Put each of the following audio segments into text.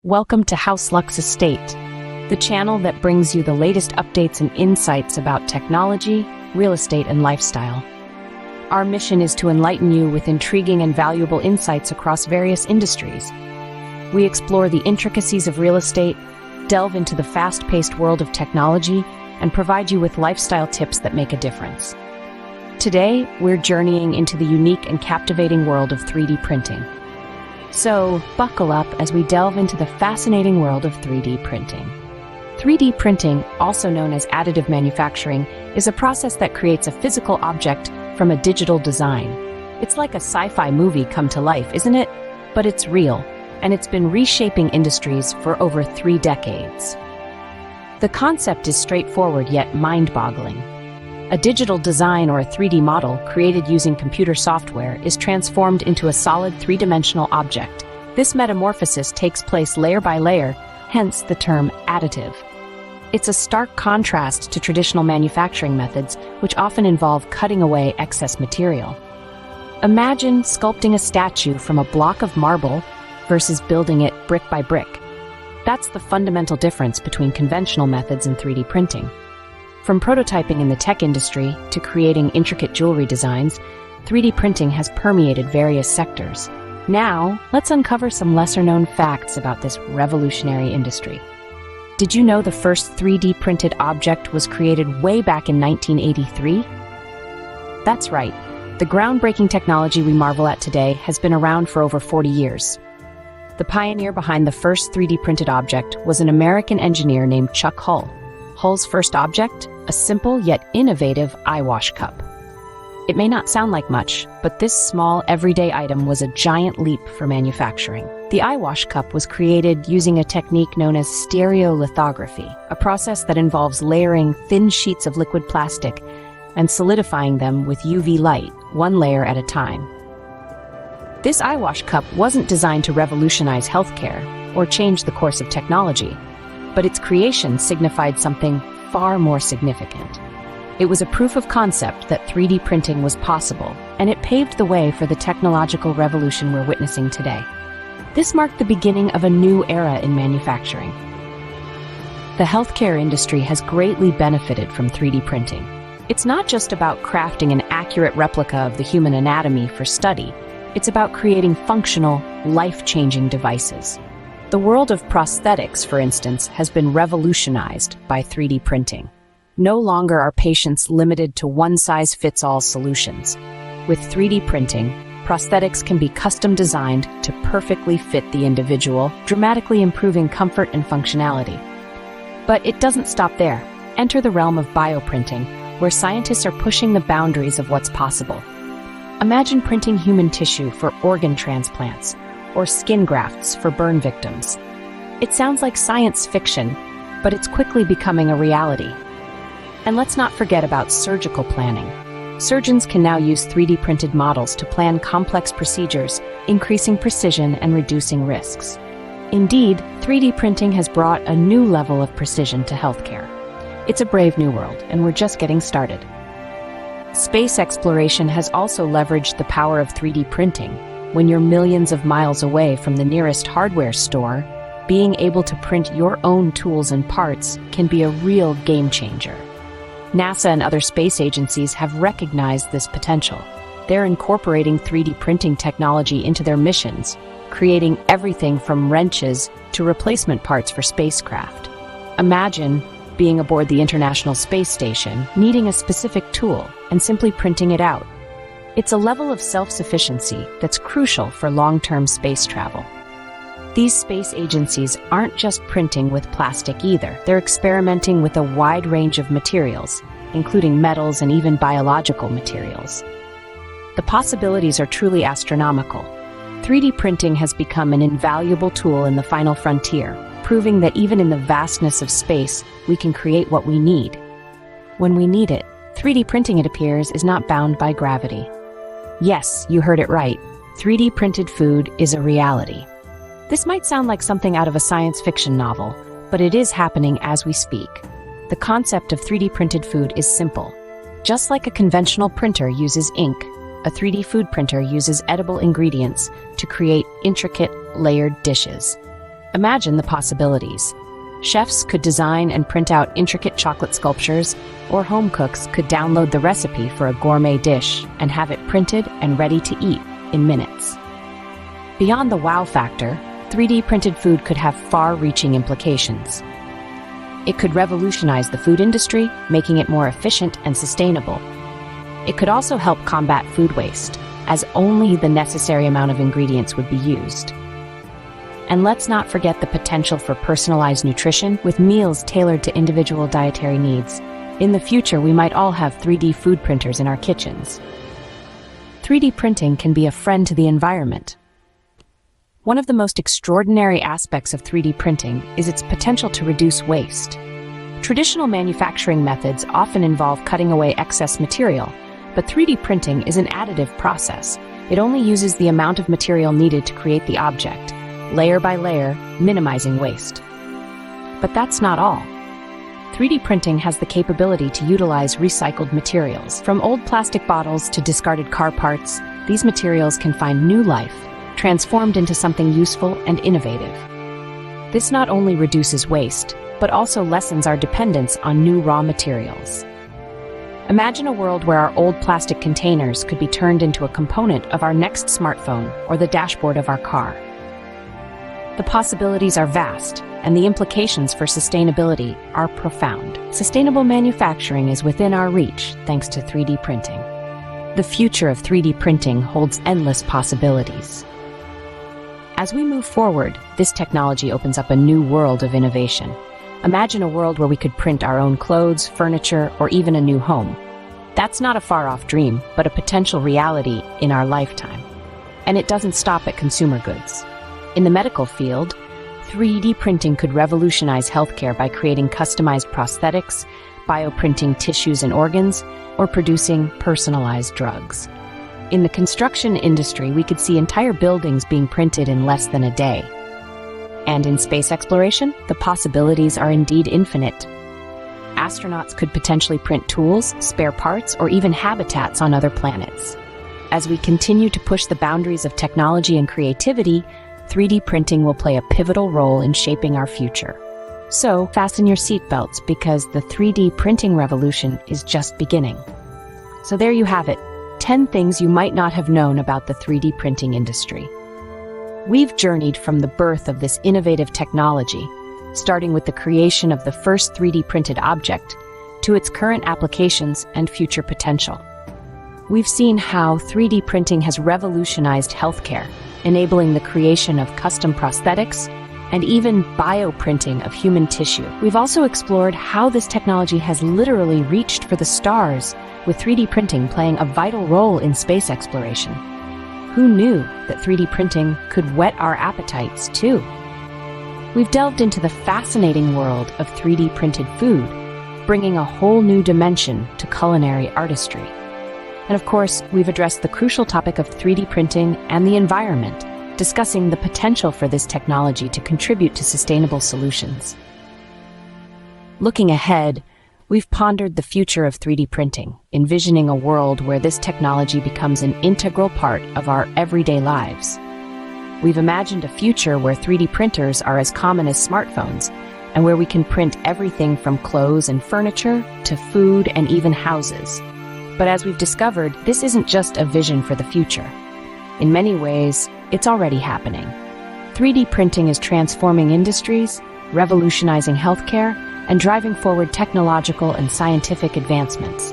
Welcome to House Lux Estate, the channel that brings you the latest updates and insights about technology, real estate, and lifestyle. Our mission is to enlighten you with intriguing and valuable insights across various industries. We explore the intricacies of real estate, delve into the fast-paced world of technology, and provide you with lifestyle tips that make a difference. Today, we're journeying into the unique and captivating world of 3D printing. So, buckle up as we delve into the fascinating world of 3D printing. 3D printing, also known as additive manufacturing, is a process that creates a physical object from a digital design. It's like a sci-fi movie come to life, isn't it? But it's real, and it's been reshaping industries for over 3 decades. The concept is straightforward yet mind-boggling. A digital design or a 3D model created using computer software is transformed into a solid three-dimensional object. This metamorphosis takes place layer by layer, hence the term additive. It's a stark contrast to traditional manufacturing methods, which often involve cutting away excess material. Imagine sculpting a statue from a block of marble versus building it brick by brick. That's the fundamental difference between conventional methods and 3D printing. From prototyping in the tech industry to creating intricate jewelry designs, 3D printing has permeated various sectors. Now, let's uncover some lesser-known facts about this revolutionary industry. Did you know the first 3D printed object was created way back in 1983? That's right. The groundbreaking technology we marvel at today has been around for over 40 years. The pioneer behind the first 3D printed object was an American engineer named Chuck Hull. Hull's first object? A simple yet innovative eye wash cup. It may not sound like much, but this small, everyday item was a giant leap for manufacturing. The eye wash cup was created using a technique known as stereolithography, a process that involves layering thin sheets of liquid plastic and solidifying them with UV light, one layer at a time. This eye wash cup wasn't designed to revolutionize healthcare or change the course of technology, but its creation signified something far more significant. It was a proof of concept that 3D printing was possible, and it paved the way for the technological revolution we're witnessing today. This marked the beginning of a new era in manufacturing. The healthcare industry has greatly benefited from 3D printing. It's not just about crafting an accurate replica of the human anatomy for study. It's about creating functional, life-changing devices. The world of prosthetics, for instance, has been revolutionized by 3D printing. No longer are patients limited to one-size-fits-all solutions. With 3D printing, prosthetics can be custom designed to perfectly fit the individual, dramatically improving comfort and functionality. But it doesn't stop there. Enter the realm of bioprinting, where scientists are pushing the boundaries of what's possible. Imagine printing human tissue for organ transplants, or skin grafts for burn victims. It sounds like science fiction, but it's quickly becoming a reality. And let's not forget about surgical planning. Surgeons can now use 3D printed models to plan complex procedures, increasing precision and reducing risks. Indeed, 3D printing has brought a new level of precision to healthcare. It's a brave new world, and we're just getting started. Space exploration has also leveraged the power of 3D printing. When you're millions of miles away from the nearest hardware store, being able to print your own tools and parts can be a real game changer. NASA and other space agencies have recognized this potential. They're incorporating 3D printing technology into their missions, creating everything from wrenches to replacement parts for spacecraft. Imagine being aboard the International Space Station, needing a specific tool, and simply printing it out. It's a level of self-sufficiency that's crucial for long-term space travel. These space agencies aren't just printing with plastic either. They're experimenting with a wide range of materials, including metals and even biological materials. The possibilities are truly astronomical. 3D printing has become an invaluable tool in the final frontier, proving that even in the vastness of space, we can create what we need. When we need it, 3D printing, it appears, is not bound by gravity. Yes, you heard it right. 3D printed food is a reality. This might sound like something out of a science fiction novel, but it is happening as we speak. The concept of 3D printed food is simple. Just like a conventional printer uses ink, a 3D food printer uses edible ingredients to create intricate, layered dishes. Imagine the possibilities. Chefs could design and print out intricate chocolate sculptures, or home cooks could download the recipe for a gourmet dish and have it printed and ready to eat in minutes. Beyond the wow factor, 3D printed food could have far-reaching implications. It could revolutionize the food industry, making it more efficient and sustainable. It could also help combat food waste, as only the necessary amount of ingredients would be used. And let's not forget the potential for personalized nutrition with meals tailored to individual dietary needs. In the future, we might all have 3D food printers in our kitchens. 3D printing can be a friend to the environment. One of the most extraordinary aspects of 3D printing is its potential to reduce waste. Traditional manufacturing methods often involve cutting away excess material, but 3D printing is an additive process. It only uses the amount of material needed to create the object, layer by layer, minimizing waste. But that's not all. 3D printing has the capability to utilize recycled materials. From old plastic bottles to discarded car parts, these materials can find new life, transformed into something useful and innovative. This not only reduces waste, but also lessens our dependence on new raw materials. Imagine a world where our old plastic containers could be turned into a component of our next smartphone or the dashboard of our car. The possibilities are vast, and the implications for sustainability are profound. Sustainable manufacturing is within our reach thanks to 3D printing. The future of 3D printing holds endless possibilities. As we move forward, this technology opens up a new world of innovation. Imagine a world where we could print our own clothes, furniture, or even a new home. That's not a far-off dream, but a potential reality in our lifetime. And it doesn't stop at consumer goods. In the medical field, 3D printing could revolutionize healthcare by creating customized prosthetics, bioprinting tissues and organs, or producing personalized drugs. In the construction industry, we could see entire buildings being printed in less than a day. And in space exploration, the possibilities are indeed infinite. Astronauts could potentially print tools, spare parts, or even habitats on other planets. As we continue to push the boundaries of technology and creativity, 3D printing will play a pivotal role in shaping our future. So, fasten your seatbelts because the 3D printing revolution is just beginning. So there you have it, 10 things you might not have known about the 3D printing industry. We've journeyed from the birth of this innovative technology, starting with the creation of the first 3D printed object, to its current applications and future potential. We've seen how 3D printing has revolutionized healthcare, enabling the creation of custom prosthetics and even bioprinting of human tissue. We've also explored how this technology has literally reached for the stars, with 3D printing playing a vital role in space exploration. Who knew that 3D printing could whet our appetites too? We've delved into the fascinating world of 3D printed food, bringing a whole new dimension to culinary artistry. And of course, we've addressed the crucial topic of 3D printing and the environment, discussing the potential for this technology to contribute to sustainable solutions. Looking ahead, we've pondered the future of 3D printing, envisioning a world where this technology becomes an integral part of our everyday lives. We've imagined a future where 3D printers are as common as smartphones, and where we can print everything from clothes and furniture to food and even houses. But as we've discovered, this isn't just a vision for the future. In many ways, it's already happening. 3D printing is transforming industries, revolutionizing healthcare, and driving forward technological and scientific advancements.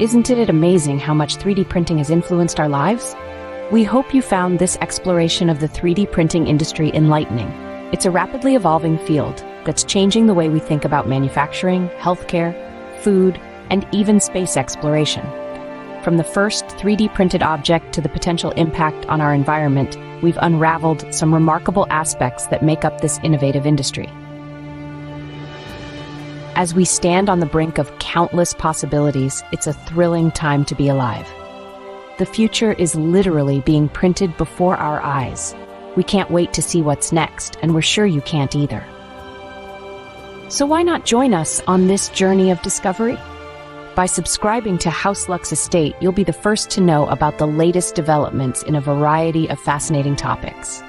Isn't it amazing how much 3D printing has influenced our lives? We hope you found this exploration of the 3D printing industry enlightening. It's a rapidly evolving field that's changing the way we think about manufacturing, healthcare, food, and even space exploration. From the first 3D printed object to the potential impact on our environment, we've unraveled some remarkable aspects that make up this innovative industry. As we stand on the brink of countless possibilities, it's a thrilling time to be alive. The future is literally being printed before our eyes. We can't wait to see what's next, and we're sure you can't either. So why not join us on this journey of discovery? By subscribing to House Lux Estate, you'll be the first to know about the latest developments in a variety of fascinating topics.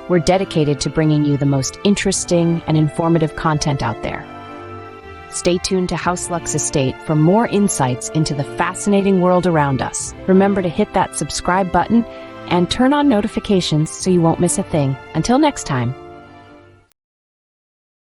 We're dedicated to bringing you the most interesting and informative content out there. Stay tuned to House Lux Estate for more insights into the fascinating world around us. Remember to hit that subscribe button and turn on notifications so you won't miss a thing. Until next time.